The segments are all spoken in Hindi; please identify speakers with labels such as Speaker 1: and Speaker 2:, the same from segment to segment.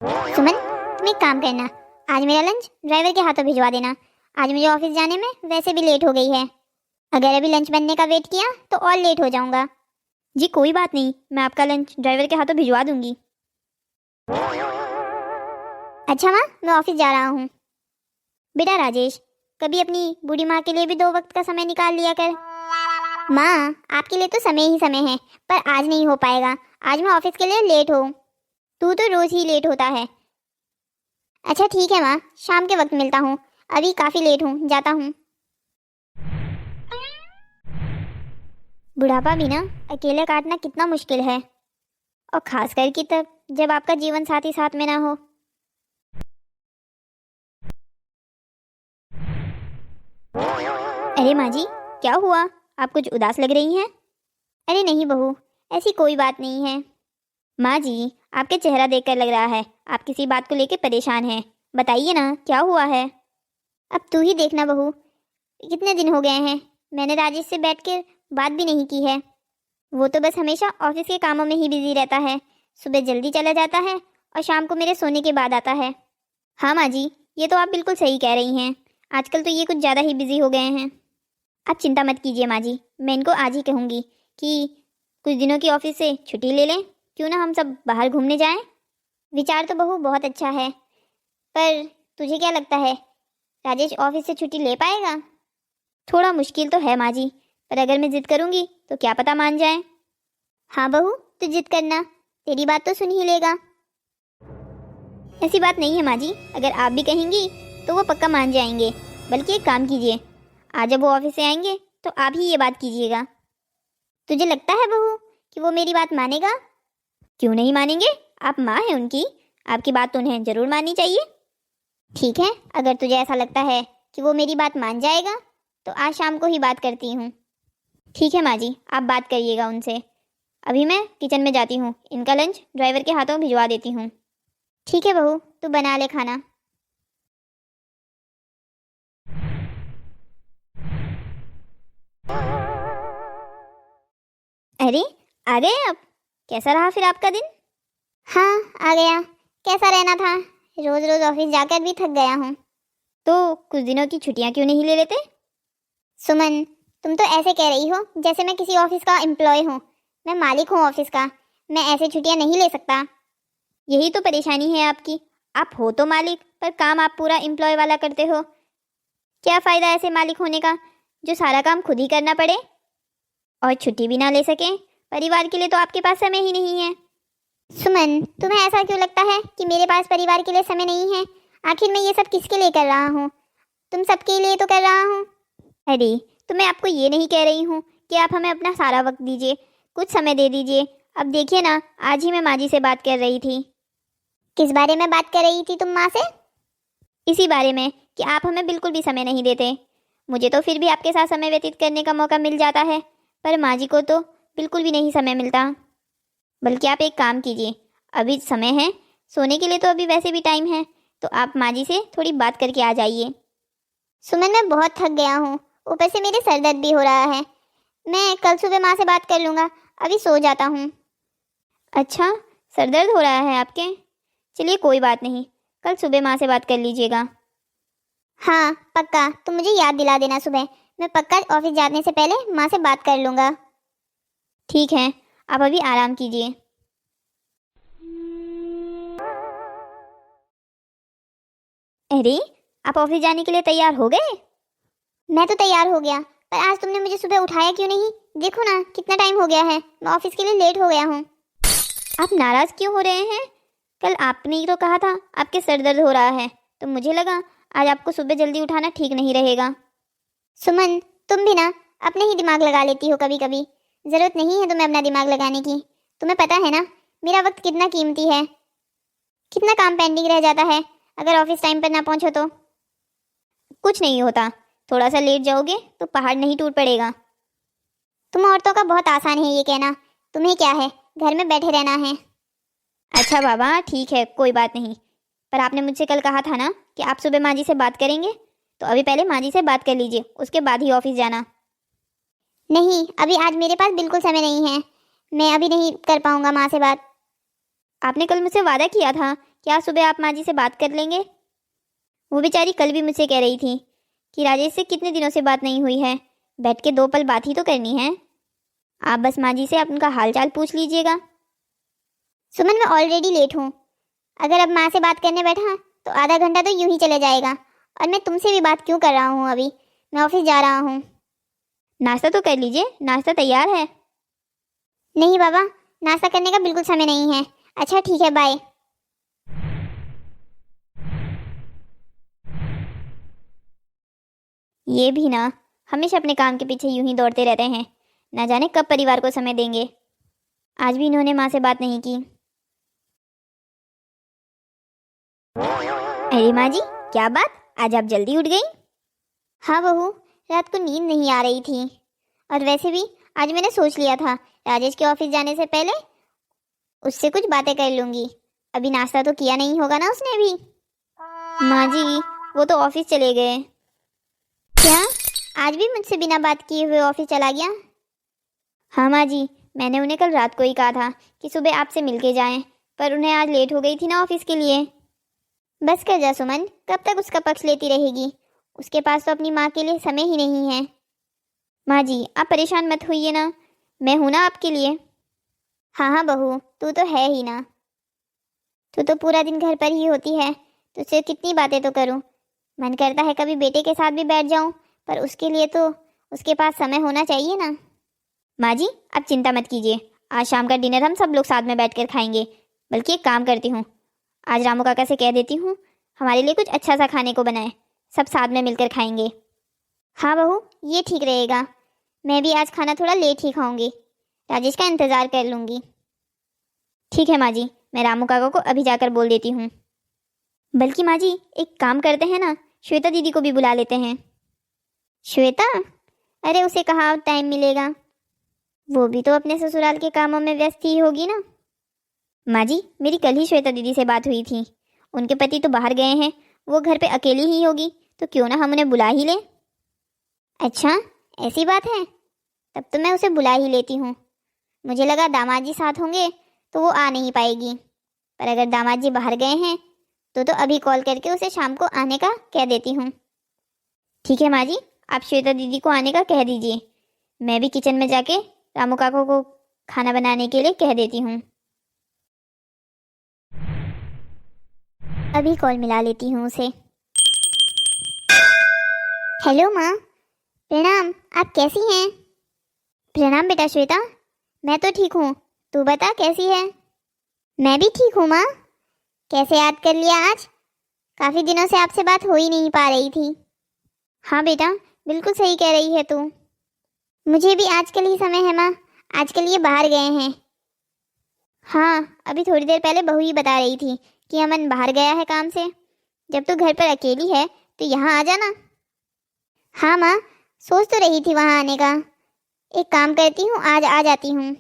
Speaker 1: सुमन, तुम एक काम करना, आज मेरा लंच ड्राइवर के हाथों भिजवा देना। आज मुझे ऑफिस जाने में वैसे भी लेट हो गई है। अगर अभी लंच बनने का वेट किया तो और लेट हो जाऊंगा।
Speaker 2: जी कोई बात नहीं, मैं आपका लंच ड्राइवर के हाथों भिजवा दूंगी।
Speaker 1: अच्छा माँ, मैं ऑफिस जा रहा हूँ। बेटा राजेश, कभी अपनी बूढ़ी माँ के लिए भी 2 वक्त का समय निकाल लिया कर। माँ, आपके लिए तो समय ही समय है, पर आज नहीं हो पाएगा। आज मैं ऑफिस के लिए लेट हूँ। तू तो रोज ही लेट होता है। अच्छा ठीक है माँ, शाम के वक्त मिलता हूँ। अभी काफी लेट हूँ, जाता हूँ। बुढ़ापा भी ना अकेले काटना कितना मुश्किल है, और खास करके तब जब आपका जीवन साथी साथ में ना हो।
Speaker 2: अरे माँ जी, क्या हुआ? आप कुछ उदास लग रही हैं।
Speaker 1: अरे नहीं बहू, ऐसी कोई बात नहीं है।
Speaker 2: माँ जी, आपके चेहरा देखकर लग रहा है आप किसी बात को लेकर परेशान हैं। बताइए ना, क्या हुआ है?
Speaker 1: अब तू ही देखना बहू, कितने दिन हो गए हैं मैंने राजेश से बैठकर बात भी नहीं की है। वो तो बस हमेशा ऑफिस के कामों में ही बिजी रहता है। सुबह जल्दी चला जाता है और शाम को मेरे सोने के बाद आता है।
Speaker 2: हाँ माँ जी, ये तो आप बिल्कुल सही कह रही हैं। आजकल तो ये कुछ ज़्यादा ही बिजी हो गए हैं। आप चिंता मत कीजिए माँ जी, मैं इनको आज ही कहूँगी कि कुछ दिनों की ऑफिस से छुट्टी ले लें। क्यों ना हम सब बाहर घूमने जाएं।
Speaker 1: विचार तो बहू बहुत अच्छा है, पर तुझे क्या लगता है राजेश ऑफिस से छुट्टी ले पाएगा?
Speaker 2: थोड़ा मुश्किल तो है माँ जी, पर अगर मैं जिद करूँगी तो क्या पता मान जाए।
Speaker 1: हाँ बहू, तू जिद करना, तेरी बात तो सुन ही लेगा।
Speaker 2: ऐसी बात नहीं है माँ जी, अगर आप भी कहेंगी तो वो पक्का मान जाएंगे। बल्कि एक काम कीजिए, आज जब वो ऑफिस से आएंगे तो आप ही ये बात कीजिएगा।
Speaker 1: तुझे लगता है बहू कि वो मेरी बात मानेगा?
Speaker 2: क्यों नहीं मानेंगे, आप माँ हैं उनकी, आपकी बात तो उन्हें जरूर माननी चाहिए।
Speaker 1: ठीक है, अगर तुझे ऐसा लगता है कि वो मेरी बात मान जाएगा तो आज शाम को ही बात करती हूँ।
Speaker 2: ठीक है माँ जी, आप बात करिएगा उनसे। अभी मैं किचन में जाती हूँ, इनका लंच ड्राइवर के हाथों भिजवा देती हूँ।
Speaker 1: ठीक है बहू, तू बना ले खाना।
Speaker 2: अरे आ गए आप? कैसा रहा फिर आपका दिन?
Speaker 1: हाँ आ गया, कैसा रहना था, रोज रोज ऑफिस जाकर भी थक गया हूँ।
Speaker 2: तो कुछ दिनों की छुट्टियाँ क्यों नहीं ले लेते?
Speaker 1: सुमन, तुम तो ऐसे कह रही हो जैसे मैं किसी ऑफिस का एम्प्लॉय हूँ। मैं मालिक हूँ ऑफिस का, मैं ऐसे छुट्टियाँ नहीं ले सकता।
Speaker 2: यही तो परेशानी है आपकी, आप हो तो मालिक पर काम आप पूरा एम्प्लॉय वाला करते हो। क्या फ़ायदा ऐसे मालिक होने का जो सारा काम खुद ही करना पड़े और छुट्टी भी ना ले सकें। परिवार के लिए तो आपके पास समय ही नहीं है।
Speaker 1: सुमन, तुम्हें ऐसा क्यों लगता है कि मेरे पास परिवार के लिए समय नहीं है? आखिर मैं ये सब किसके लिए कर रहा हूँ? तुम सबके लिए तो कर रहा हूँ।
Speaker 2: अरे तो मैं आपको ये नहीं कह रही हूँ कि आप हमें अपना सारा वक्त दीजिए, कुछ समय दे दीजिए। अब देखिए ना, आज ही मैं माँ जी से बात कर रही थी।
Speaker 1: किस बारे में बात कर रही थी तुम माँ से?
Speaker 2: इसी बारे में कि आप हमें बिल्कुल भी समय नहीं देते। मुझे तो फिर भी आपके साथ समय व्यतीत करने का मौका मिल जाता है, पर माँ जी को तो बिल्कुल भी नहीं समय मिलता। बल्कि आप एक काम कीजिए, अभी समय है, सोने के लिए तो अभी वैसे भी टाइम है, तो आप माँ जी से थोड़ी बात करके आ जाइए।
Speaker 1: सुमन, मैं बहुत थक गया हूँ, ऊपर से मेरे सर दर्द भी हो रहा है। मैं कल सुबह माँ से बात कर लूँगा, अभी सो जाता हूँ।
Speaker 2: अच्छा, सर दर्द हो रहा है आपके? चलिए कोई बात नहीं, कल सुबह माँ से बात कर लीजिएगा।
Speaker 1: हाँ पक्का, तुम मुझे याद दिला देना सुबह। मैं पक्का ऑफिस जाने से पहले माँ से बात कर लूँगा।
Speaker 2: ठीक है, आप अभी आराम कीजिए। अरे, आप ऑफिस जाने के लिए तैयार हो गए?
Speaker 1: मैं तो तैयार हो गया, पर आज तुमने मुझे सुबह उठाया क्यों नहीं? देखो ना कितना टाइम हो गया है, मैं ऑफिस के लिए लेट हो गया हूँ।
Speaker 2: आप नाराज क्यों हो रहे हैं? कल आपने ही तो कहा था आपके सर दर्द हो रहा है, तो मुझे लगा आज आपको सुबह जल्दी उठाना ठीक नहीं रहेगा।
Speaker 1: सुमन, तुम भी ना अपने ही दिमाग लगा लेती हो कभी कभी। जरूरत नहीं है तुम्हें अपना दिमाग लगाने की। तुम्हें पता है ना मेरा वक्त कितना कीमती है, कितना काम पेंडिंग रह जाता है अगर ऑफिस टाइम पर ना पहुंचो तो।
Speaker 2: कुछ नहीं होता, थोड़ा सा लेट जाओगे तो पहाड़ नहीं टूट पड़ेगा।
Speaker 1: तुम औरतों का बहुत आसान है ये कहना, तुम्हें क्या है, घर में बैठे रहना है।
Speaker 2: अच्छा बाबा ठीक है, कोई बात नहीं, पर आपने मुझसे कल कहा था ना कि आप सुबह माँ जी से बात करेंगे, तो अभी पहले माँ जी से बात कर लीजिए, उसके बाद ही ऑफिस जाना।
Speaker 1: नहीं, अभी आज मेरे पास बिल्कुल समय नहीं है, मैं अभी नहीं कर पाऊंगा माँ से बात।
Speaker 2: आपने कल मुझसे वादा किया था क्या सुबह आप माँ जी से बात कर लेंगे? वो बेचारी कल भी मुझसे कह रही थी कि राजेश से कितने दिनों से बात नहीं हुई है, बैठ के 2 पल बात ही तो करनी है। आप बस माँ जी से उनका हालचाल पूछ लीजिएगा।
Speaker 1: सुमन, मैं ऑलरेडी लेट हूँ। अगर अब माँ से बात करने बैठा तो आधा घंटा तो यूं ही चले जाएगा। और मैं तुमसे भी बात क्यों कर रहा हूँ? अभी मैं ऑफिस जा रहा हूँ।
Speaker 2: नाश्ता तो कर लीजिए, नाश्ता तैयार है।
Speaker 1: नहीं बाबा, नाश्ता करने का बिल्कुल समय नहीं है। अच्छा ठीक है, बाय।
Speaker 2: ये भी ना हमेशा अपने काम के पीछे यूं ही दौड़ते रहते हैं, ना जाने कब परिवार को समय देंगे। आज भी इन्होंने माँ से बात नहीं की। अरे माँ जी, क्या बात, आज आप जल्दी उठ गई?
Speaker 1: हाँ बहू, रात को नींद नहीं आ रही थी। और वैसे भी आज मैंने सोच लिया था राजेश के ऑफिस जाने से पहले उससे कुछ बातें कर लूंगी। अभी नाश्ता तो किया नहीं होगा ना उसने भी।
Speaker 2: माँ जी, वो तो ऑफिस चले गए।
Speaker 1: क्या? आज भी मुझसे बिना बात किए हुए ऑफिस चला गया?
Speaker 2: हाँ माँ जी, मैंने उन्हें कल रात को ही कहा था कि सुबह आपसे मिलके जाएं, पर उन्हें आज लेट हो गई थी ना ऑफिस के लिए।
Speaker 1: बस कर जा सुमन, कब तक उसका पक्ष लेती रहेगी? उसके पास तो अपनी माँ के लिए समय ही नहीं है।
Speaker 2: माँ जी, आप परेशान मत होइए ना, मैं हूं ना आपके लिए।
Speaker 1: हाँ हाँ बहू, तू तो है ही ना। तू तो पूरा दिन घर पर ही होती है, तुझसे कितनी बातें तो करूं। मन करता है कभी बेटे के साथ भी बैठ जाऊं, पर उसके लिए तो उसके पास समय होना चाहिए ना।
Speaker 2: माँ जी, आप चिंता मत कीजिए, आज शाम का डिनर हम सब लोग साथ में बैठकर खाएंगे। बल्कि एक काम करती हूँ, आज रामू काका से कह देती हूँ हमारे लिए कुछ अच्छा सा खाने को बनाए, सब साथ में मिलकर खाएंगे।
Speaker 1: हाँ बहू, ये ठीक रहेगा। मैं भी आज खाना थोड़ा लेट ही खाऊंगी, राजेश का इंतज़ार कर लूँगी।
Speaker 2: ठीक है माँ जी, मैं रामू काका को अभी जाकर बोल देती हूँ। बल्कि माँ जी, एक काम करते हैं ना, श्वेता दीदी को भी बुला लेते हैं।
Speaker 1: श्वेता? अरे उसे कहाँ टाइम मिलेगा, वो भी तो अपने ससुराल के कामों में व्यस्त ही होगी ना।
Speaker 2: माँ जी, मेरी कल ही श्वेता दीदी से बात हुई थी, उनके पति तो बाहर गए हैं, वो घर पे अकेली ही होगी, तो क्यों ना हम उन्हें बुला ही लें।
Speaker 1: अच्छा, ऐसी बात है? तब तो मैं उसे बुला ही लेती हूँ। मुझे लगा दामाद जी साथ होंगे तो वो आ नहीं पाएगी, पर अगर दामाद जी बाहर गए हैं तो अभी कॉल करके उसे शाम को आने का कह देती हूँ।
Speaker 2: ठीक है माँ जी, आप श्वेता दीदी को आने का कह दीजिए, मैं भी किचन में जाके रामू काका को खाना बनाने के लिए कह देती हूँ।
Speaker 1: अभी कॉल मिला लेती हूँ उसे। हेलो माँ, प्रणाम। आप कैसी हैं? प्रणाम बेटा श्वेता, मैं तो ठीक हूँ, तू बता कैसी है? मैं भी ठीक हूँ माँ। कैसे याद कर लिया आज? काफ़ी दिनों से आपसे बात हो ही नहीं पा रही थी। हाँ बेटा, बिल्कुल सही कह रही है तू। मुझे भी आजकल ही समय है माँ, आजकल ये बाहर गए हैं। हाँ, अभी थोड़ी देर पहले बहू ही बता रही थी कि अमन बाहर गया है काम से। जब तू घर पर अकेली है तो यहाँ आ जाना। हाँ माँ, सोच तो रही थी वहाँ आने का। एक काम करती हूँ, आज आ जाती हूँ।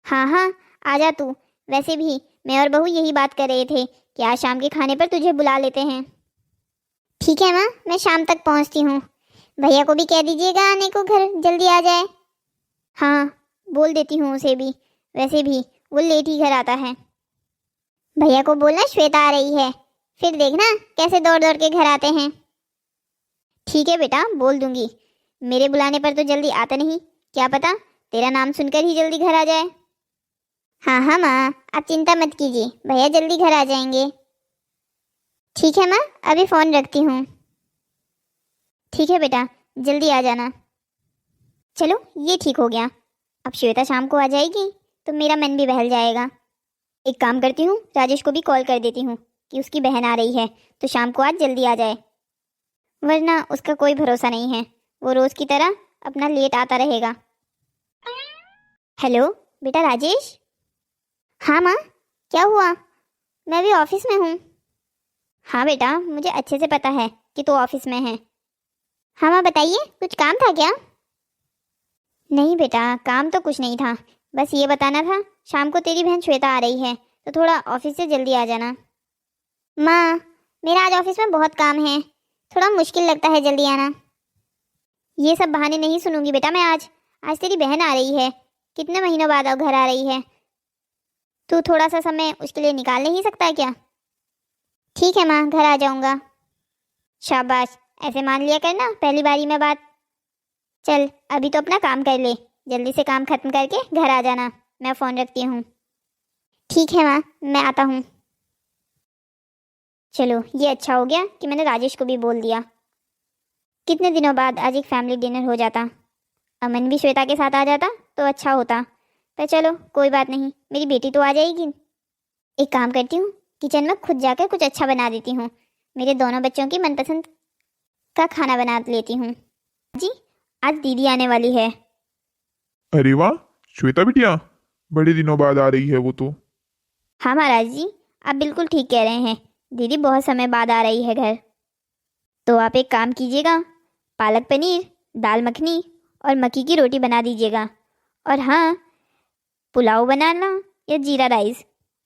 Speaker 1: हाँ हाँ, आ जा तू। वैसे भी मैं और बहू यही बात कर रहे थे कि आज शाम के खाने पर तुझे बुला लेते हैं। ठीक है माँ, मैं शाम तक पहुँचती हूँ। भैया को भी कह दीजिएगा आने को, घर जल्दी आ जाए। हाँ, बोल देती हूँ उसे भी। वैसे भी वो लेट ही घर आता है। भैया को बोलना श्वेता आ रही है, फिर देखना कैसे दौड़ दौड़ के घर आते हैं। ठीक है बेटा, बोल दूंगी। मेरे बुलाने पर तो जल्दी आता नहीं, क्या पता तेरा नाम सुनकर ही जल्दी घर आ जाए। हाँ हाँ माँ, आप चिंता मत कीजिए, भैया जल्दी घर आ जाएंगे। ठीक है माँ, अभी फ़ोन रखती हूँ। ठीक है बेटा, जल्दी आ जाना। चलो ये ठीक हो गया, अब श्वेता शाम को आ जाएगी तो मेरा मन भी बहल जाएगा। एक काम करती हूँ, राजेश को भी कॉल कर देती हूँ कि उसकी बहन आ रही है तो शाम को आज जल्दी आ जाए, वरना उसका कोई भरोसा नहीं है, वो रोज़ की तरह अपना लेट आता रहेगा। हेलो बेटा राजेश। हाँ माँ, क्या हुआ? मैं भी ऑफिस में हूँ। हाँ बेटा, मुझे अच्छे से पता है कि तू ऑफिस में है। हाँ माँ बताइए, कुछ काम था क्या? नहीं बेटा, काम तो कुछ नहीं था, बस ये बताना था शाम को तेरी बहन श्वेता आ रही है तो थोड़ा ऑफिस से जल्दी आ जाना। माँ, मेरा आज ऑफिस में बहुत काम है, थोड़ा मुश्किल लगता है जल्दी आना। ये सब बहाने नहीं सुनूंगी बेटा मैं। आज आज तेरी बहन आ रही है, कितने महीनों बाद अब घर आ रही है, तू थोड़ा सा समय उसके लिए निकाल नहीं सकता क्या? ठीक है माँ, घर आ जाऊँगा। शाबाश, ऐसे मान लिया करना पहली बारी में बात। चल अभी तो अपना काम कर ले, जल्दी से काम खत्म करके घर आ जाना। मैं फ़ोन रखती हूँ। ठीक है माँ, मैं आता हूँ। चलो ये अच्छा हो गया कि मैंने राजेश को भी बोल दिया। कितने दिनों बाद आज एक फैमिली डिनर हो जाता। अमन भी श्वेता के साथ आ जाता तो अच्छा होता, पर चलो कोई बात नहीं, मेरी बेटी तो आ जाएगी। एक काम करती हूँ, किचन में खुद जाकर कुछ अच्छा बना देती हूँ। मेरे दोनों बच्चों की मनपसंद का खाना बना लेती हूँ। जी, आज दीदी आने वाली है।
Speaker 3: अरे वाह, श्वेता बिटिया, बड़े दिनों बाद आ रही है वो तो।
Speaker 2: हाँ महाराज जी, आप बिल्कुल ठीक कह रहे हैं। दीदी बहुत समय बाद आ रही है घर। तो आप एक काम कीजिएगा, पालक पनीर, दाल मखनी और मक्की की रोटी बना दीजिएगा। और हाँ, पुलाव बनाना या जीरा राइस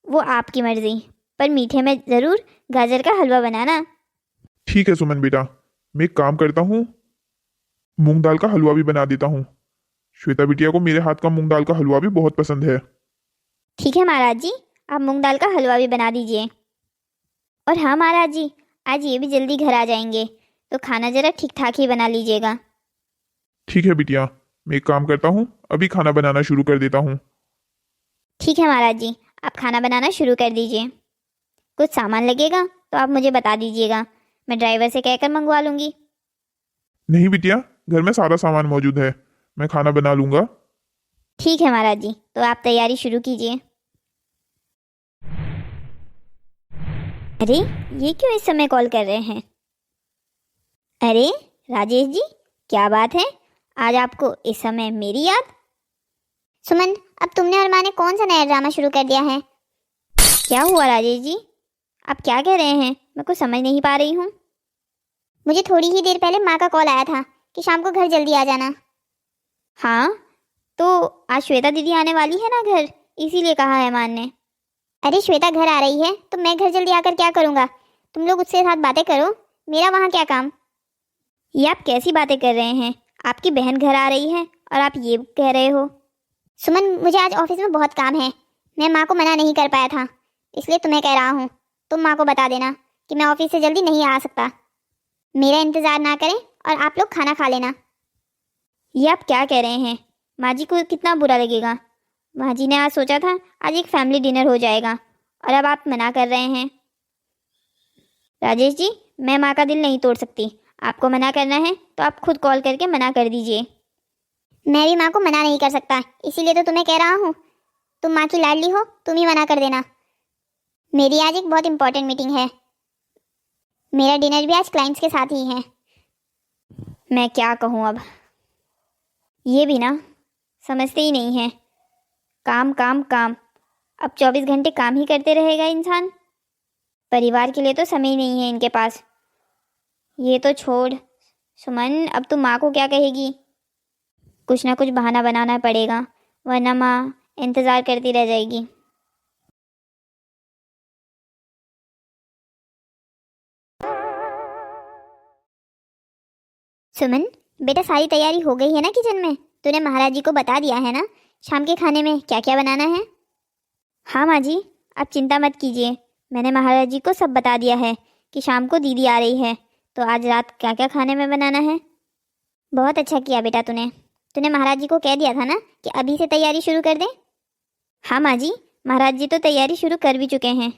Speaker 2: वो आपकी मर्ज़ी, पर मीठे में ज़रूर गाजर का हलवा बनाना।
Speaker 3: ठीक है सुमन बेटा, मैं एक काम करता हूँ, मूंग दाल का हलवा भी बना देता हूँ। श्वेता बिटिया को मेरे हाथ का मूंग दाल का हलवा भी बहुत पसंद है।
Speaker 2: ठीक है महाराज जी, आप मूंग दाल का हलवा भी बना दीजिए। और हाँ महाराज जी, आज ये भी जल्दी घर आ जाएंगे तो खाना ज़रा ठीक ठाक ही बना लीजिएगा।
Speaker 3: ठीक है बिटिया, मैं एक काम करता हूँ, अभी खाना बनाना शुरू कर देता हूँ।
Speaker 2: ठीक है महाराज जी, आप खाना बनाना शुरू कर दीजिए। कुछ सामान लगेगा तो आप मुझे बता दीजिएगा, मैं ड्राइवर से कहकर मंगवा लूँगी।
Speaker 3: नहीं बिटिया, घर में सारा सामान मौजूद है, मैं खाना बना लूँगा।
Speaker 2: ठीक है महाराज जी, तो आप तैयारी शुरू कीजिए। अरे ये क्यों इस समय कॉल कर रहे हैं? अरे राजेश जी, क्या बात है, आज आपको इस समय मेरी याद?
Speaker 1: सुमन, अब तुमने और माँ ने कौन सा नया ड्रामा शुरू कर दिया है?
Speaker 2: क्या हुआ राजेश जी, आप क्या कह रहे हैं? मैं कुछ समझ नहीं पा रही हूँ।
Speaker 1: मुझे थोड़ी ही देर पहले माँ का कॉल आया था कि शाम को घर जल्दी आ जाना।
Speaker 2: हाँ, तो आज श्वेता दीदी आने वाली है ना घर, इसीलिए कहा है मान ने।
Speaker 1: अरे श्वेता घर आ रही है तो मैं घर जल्दी आकर क्या करूँगा? तुम लोग उससे साथ बातें करो, मेरा वहाँ क्या काम?
Speaker 2: ये आप कैसी बातें कर रहे हैं? आपकी बहन घर आ रही है और आप ये कह रहे हो?
Speaker 1: सुमन, मुझे आज ऑफिस में बहुत काम है, मैं माँ को मना नहीं कर पाया था, इसलिए तुम्हें कह रहा हूँ। तुम माँ को बता देना कि मैं ऑफिस से जल्दी नहीं आ सकता। मेरा इंतज़ार ना करें और आप लोग खाना खा लेना।
Speaker 2: ये आप क्या कह रहे हैं? माँ जी को कितना बुरा लगेगा। माँ जी ने आज सोचा था आज एक फैमिली डिनर हो जाएगा और अब आप मना कर रहे हैं। राजेश जी, मैं माँ का दिल नहीं तोड़ सकती, आपको मना करना है तो आप खुद कॉल करके मना कर दीजिए।
Speaker 1: मैं भी माँ को मना नहीं कर सकता, इसीलिए तो तुम्हें कह रहा हूँ। तुम माँ की लाडली हो, तुम ही मना कर देना। मेरी आज एक बहुत इंपॉर्टेंट मीटिंग है, मेरा डिनर भी आज क्लाइंट्स के साथ ही है।
Speaker 2: मैं क्या कहूँ अब, ये भी ना समझते ही नहीं हैं। काम काम काम, अब 24 घंटे काम ही करते रहेगा इंसान। परिवार के लिए तो समय ही नहीं है इनके पास। ये तो छोड़ सुमन, अब तू माँ को क्या कहेगी? कुछ ना कुछ बहाना बनाना पड़ेगा, वरना माँ इंतज़ार करती रह जाएगी।
Speaker 1: सुमन बेटा, सारी तैयारी हो गई है ना किचन में? तूने महाराज जी को बता दिया है ना शाम के खाने में क्या क्या बनाना है?
Speaker 2: हाँ माँ जी, आप चिंता मत कीजिए, मैंने महाराज जी को सब बता दिया है कि शाम को दीदी आ रही है, तो आज रात क्या क्या खाने में बनाना है।
Speaker 1: बहुत अच्छा किया बेटा, तूने महाराज जी को कह दिया था ना कि अभी से तैयारी शुरू कर दें।
Speaker 2: हाँ माँ जी, महाराज जी तो तैयारी शुरू कर भी चुके हैं।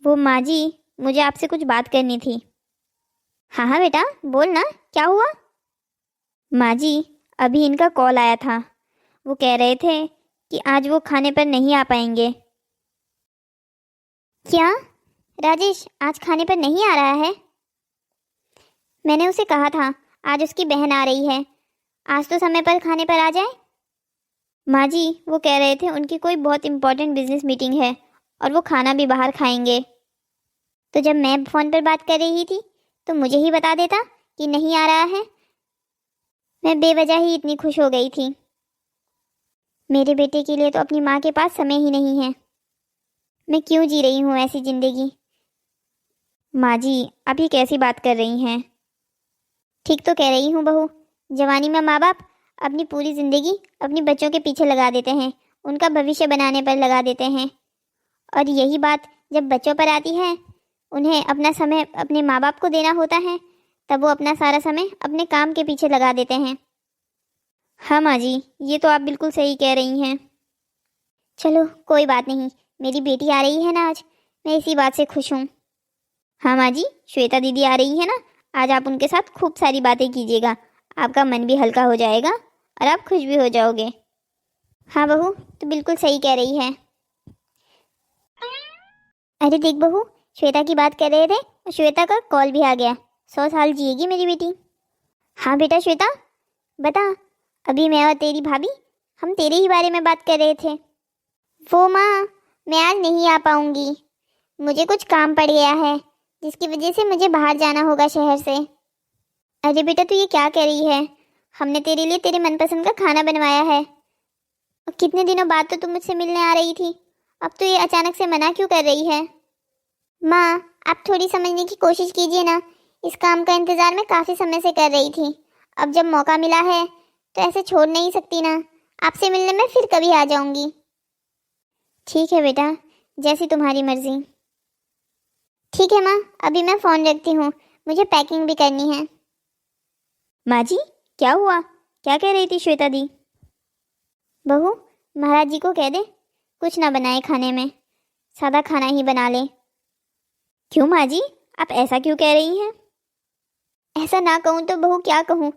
Speaker 2: वो माँ जी, मुझे आपसे कुछ बात करनी थी।
Speaker 1: हाँ हाँ बेटा, बोल ना, क्या हुआ?
Speaker 2: माँ जी, अभी इनका कॉल आया था, वो कह रहे थे कि आज वो खाने पर नहीं आ पाएंगे।
Speaker 1: क्या राजेश आज खाने पर नहीं आ रहा है? मैंने उसे कहा था आज उसकी बहन आ रही है, आज तो समय पर खाने पर आ जाए।
Speaker 2: माँ जी, वो कह रहे थे उनकी कोई बहुत इम्पोर्टेंट बिजनेस मीटिंग है और वो खाना भी बाहर खाएंगे।
Speaker 1: तो जब मैं फ़ोन पर बात कर रही थी तो मुझे ही बता देता कि नहीं आ रहा है। मैं बेवजह ही इतनी खुश हो गई थी। मेरे बेटे के लिए तो अपनी माँ के पास समय ही नहीं है। मैं क्यों जी रही हूँ ऐसी ज़िंदगी?
Speaker 2: माँ जी, आप ये कैसी बात कर रही हैं?
Speaker 1: ठीक तो कह रही हूँ बहू, जवानी में माँ बाप अपनी पूरी ज़िंदगी अपनी बच्चों के पीछे लगा देते हैं, उनका भविष्य बनाने पर लगा देते हैं, और यही बात जब बच्चों पर आती है उन्हें अपना समय अपने माँ बाप को देना होता है, तब वो अपना सारा समय अपने काम के पीछे लगा देते हैं।
Speaker 2: हाँ माँ जी, ये तो आप बिल्कुल सही कह रही हैं।
Speaker 1: चलो कोई बात नहीं, मेरी बेटी आ रही है ना आज, मैं इसी बात से खुश हूँ।
Speaker 2: हाँ माँ जी, श्वेता दीदी आ रही है ना, आज आप उनके साथ खूब सारी बातें कीजिएगा, आपका मन भी हल्का हो जाएगा और आप खुश भी हो जाओगे।
Speaker 1: हाँ बहू, तो बिल्कुल सही कह रही है। अरे देख बहू, श्वेता की बात कर रहे थे और श्वेता का कॉल भी आ गया। 100 साल जिएगी मेरी बेटी। हाँ बेटा श्वेता, बता। अभी मैं और तेरी भाभी हम तेरे ही बारे में बात कर रहे थे। वो माँ, मैं आज नहीं आ पाऊंगी, मुझे कुछ काम पड़ गया है जिसकी वजह से मुझे बाहर जाना होगा शहर से। अरे बेटा तू ये क्या कह रही है, हमने तेरे लिए तेरे मनपसंद का खाना बनवाया है और कितने दिनों बाद तो तुम मुझसे मिलने आ रही थी, अब तो ये अचानक से मना क्यों कर रही है। माँ आप थोड़ी समझने की कोशिश कीजिए ना, इस काम का इंतज़ार मैं काफ़ी समय से कर रही थी, अब जब मौका मिला है तो ऐसे छोड़ नहीं सकती ना। आपसे मिलने में फिर कभी आ जाऊंगी। ठीक है बेटा, जैसी तुम्हारी मर्जी। ठीक है माँ, अभी मैं फ़ोन रखती हूँ, मुझे पैकिंग भी करनी है।
Speaker 2: माँ जी क्या हुआ, क्या कह रही थी श्वेता दी?
Speaker 1: बहू, महाराज जी को कह दे कुछ ना बनाए खाने में, सादा खाना ही बना ले।
Speaker 2: क्यों माँ जी, आप ऐसा क्यों कह रही हैं?
Speaker 1: ऐसा ना कहूँ तो बहू क्या कहूँ,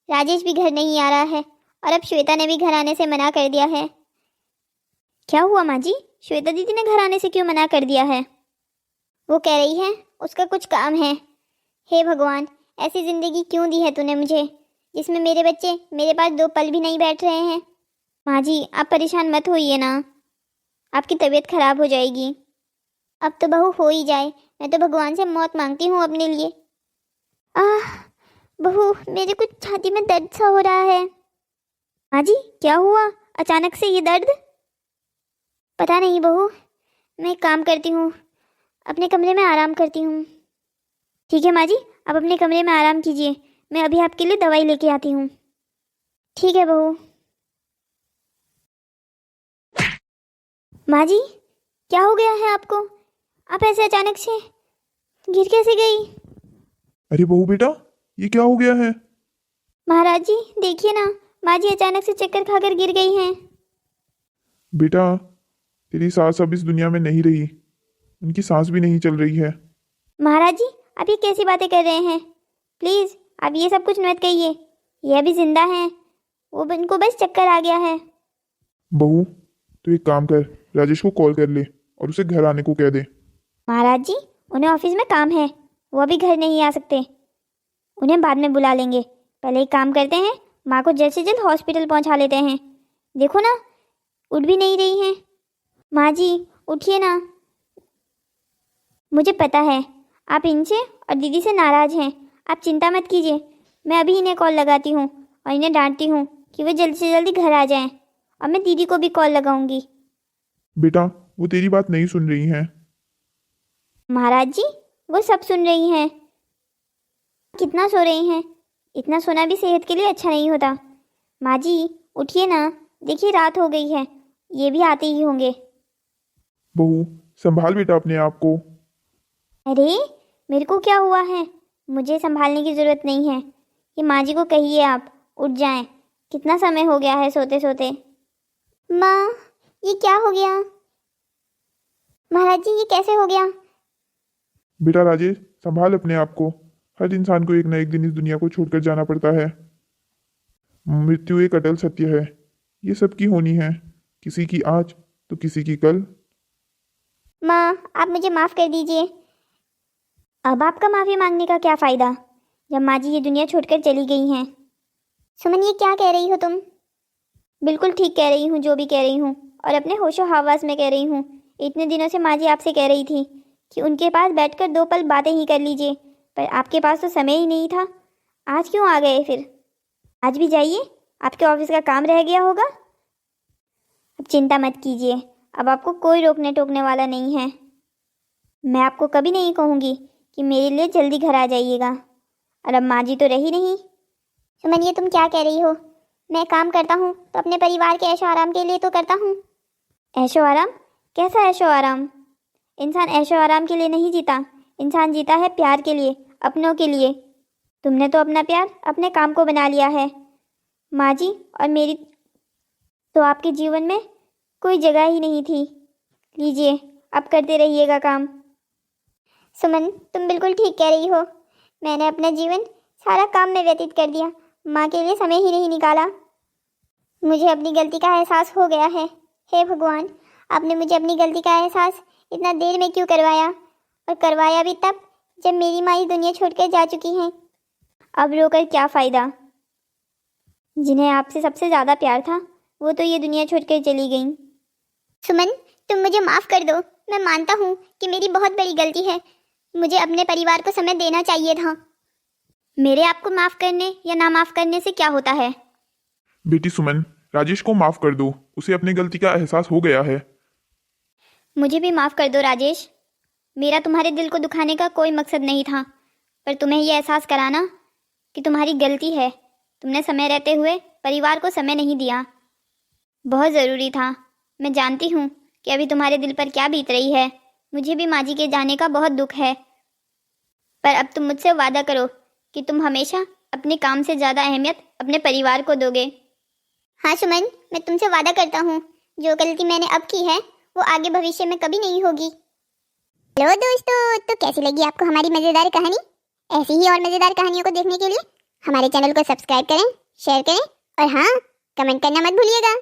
Speaker 1: राजेश भी घर नहीं आ रहा है और अब श्वेता ने भी घर आने से मना कर दिया है।
Speaker 2: क्या हुआ माँ जी, श्वेता दीदी ने घर आने से क्यों मना कर दिया है?
Speaker 1: वो कह रही है उसका कुछ काम है। हे भगवान, ऐसी ज़िंदगी क्यों दी है तूने मुझे, जिसमें मेरे बच्चे मेरे पास 2 पल भी नहीं बैठ रहे हैं।
Speaker 2: माँ जी आप परेशान मत होइए ना, आपकी तबीयत खराब हो जाएगी।
Speaker 1: अब तो बहू हो ही जाए, मैं तो भगवान से मौत मांगती हूँ अपने लिए। आह बहू, मेरे कुछ छाती में दर्द सा हो रहा है।
Speaker 2: माँ जी क्या हुआ, अचानक से ये दर्द?
Speaker 1: पता नहीं बहू, मैं एक काम करती हूँ, अपने कमरे में आराम करती हूँ।
Speaker 2: ठीक है माँ जी, आप अपने कमरे में आराम कीजिए, मैं अभी आपके लिए दवाई लेके आती हूँ।
Speaker 1: ठीक है बहू।
Speaker 2: माँ जी क्या हो गया है आपको, आप ऐसे अचानक से गिर कैसे गई?
Speaker 3: अरे बहू बेटा, ये क्या हो गया है?
Speaker 2: महाराज जी देखिए ना, माँ जी अचानक से चक्कर खाकर गिर गई हैं।
Speaker 3: बेटा, तेरी सास अब इस दुनिया में नहीं रही, उनकी सांस भी नहीं चल रही है।
Speaker 2: महाराज जी आप ये कैसी बातें कर रहे हैं, प्लीज़ आप ये सब कुछ मत कहिए, ये अभी जिंदा हैं, वो उनको बस चक्कर आ गया है।
Speaker 3: बहू तो एक काम कर, राजेश को कॉल कर ले और उसे घर आने को कह दे।
Speaker 2: महाराज जी उन्हें ऑफिस में काम है, वो अभी घर नहीं आ सकते, उन्हें बाद में बुला लेंगे। पहले एक काम करते हैं, माँ को जल्द से जल्द हॉस्पिटल पहुँचा लेते हैं। देखो ना उठ भी नहीं रही हैं। माँ जी उठिए ना, मुझे पता है आप इनसे और दीदी से नाराज़ हैं, आप चिंता मत कीजिए, मैं अभी इन्हें कॉल लगाती हूँ और इन्हें डांटती हूँ कि वे जल्दी से जल्दी घर आ जाएं, और मैं दीदी को भी कॉल लगाऊंगी।
Speaker 3: बेटा वो तेरी बात नहीं सुन रही हैं।
Speaker 2: महाराज जी वो सब सुन रही हैं, कितना सो रही हैं, इतना सोना भी सेहत के लिए अच्छा नहीं होता। माँ जी उठिए ना, देखिए रात हो गई है, ये भी आते ही होंगे।
Speaker 3: बहू संभाल बेटा अपने आप को।
Speaker 2: अरे मेरे को क्या हुआ है, मुझे संभालने की ज़रूरत नहीं है, ये माँ जी को कहिए आप उठ जाएं, कितना समय हो गया है सोते सोते।
Speaker 1: माँ ये क्या हो गया, महाराज जी ये कैसे हो गया।
Speaker 3: बेटा राजेश, संभाल अपने आप को, हर इंसान को एक न एक दिन इस दुनिया को छोड़कर जाना पड़ता है। मृत्यु एक अटल सत्य है, ये सबकी होनी है, किसी की आज तो किसी की कल।
Speaker 1: माँ आप मुझे माफ़ कर दीजिए।
Speaker 2: अब आपका माफ़ी मांगने का क्या फ़ायदा, जब माँ जी ये दुनिया छोड़कर चली गई हैं।
Speaker 1: सुमन ये क्या कह रही हो तुम।
Speaker 2: बिल्कुल ठीक कह रही हूँ, जो भी कह रही हूँ, और अपने होशो हवास में कह रही हूँ। इतने दिनों से माँ जी आपसे कह रही थी कि उनके पास बैठकर 2 पल बातें ही कर लीजिए, पर आपके पास तो समय ही नहीं था। आज क्यों आ गए फिर? आज भी जाइए, आपके ऑफिस का काम रह गया होगा। अब चिंता मत कीजिए, अब आपको कोई रोकने टोकने वाला नहीं है। मैं आपको कभी नहीं कहूँगी कि मेरे लिए जल्दी घर आ जाइएगा, और अब माँ जी तो रही नहीं।
Speaker 1: सुमन ये तुम क्या कह रही हो, मैं काम करता हूँ तो अपने परिवार के ऐशो आराम के लिए तो करता हूँ।
Speaker 2: ऐशो आराम? कैसा ऐशो आराम? इंसान ऐशो आराम के लिए नहीं जीता, इंसान जीता है प्यार के लिए, अपनों के लिए। तुमने तो अपना प्यार अपने काम को बना लिया है। माँ जी और मेरी तो आपके जीवन में कोई जगह ही नहीं थी। लीजिए, अब करते रहिएगा काम।
Speaker 1: सुमन, तुम बिल्कुल ठीक कह रही हो। मैंने अपना जीवन सारा काम में व्यतीत कर दिया, माँ के लिए समय ही नहीं निकाला। मुझे अपनी गलती का एहसास हो गया है। हे भगवान, आपने मुझे अपनी गलती का एहसास इतना देर में क्यों करवाया, और करवाया भी तब जब मेरी माँ इस दुनिया छोड़कर जा चुकी हैं।
Speaker 2: अब रोकर क्या फ़ायदा? जिन्हें आपसे सबसे ज़्यादा प्यार था वो तो ये दुनिया छोड़कर चली गईं।
Speaker 1: सुमन, तुम मुझे माफ़ कर दो। मैं मानता हूँ कि मेरी बहुत बड़ी गलती है। मुझे अपने परिवार को समय देना चाहिए था।
Speaker 2: मेरे आपको माफ़ करने या ना माफ़ करने से क्या होता है?
Speaker 3: बेटी सुमन, राजेश को माफ कर दो, उसे अपनी गलती का एहसास हो गया है।
Speaker 2: मुझे भी माफ़ कर दो राजेश। मेरा तुम्हारे दिल को दुखाने का कोई मकसद नहीं था, पर तुम्हें यह एहसास कराना कि तुम्हारी गलती है। तुमने समय रहते हुए परिवार को समय नहीं दिया। बहुत ज़रूरी था। मैं जानती हूँ कि अभी तुम्हारे दिल पर क्या बीत रही है। मुझे भी माँ जी के जाने का बहुत दुख है, पर अब तुम मुझसे वादा करो कि तुम हमेशा अपने काम से ज़्यादा अहमियत अपने परिवार को दोगे।
Speaker 1: हाँ सुमन, मैं तुमसे वादा करता हूँ, जो गलती मैंने अब की है वो आगे भविष्य में कभी नहीं होगी। हेलो दोस्तों, तो कैसी लगी आपको हमारी मज़ेदार कहानी? ऐसी ही और मज़ेदार कहानियों को देखने के लिए हमारे चैनल को सब्सक्राइब करें, शेयर करें और हाँ, कमेंट करना मत भूलिएगा।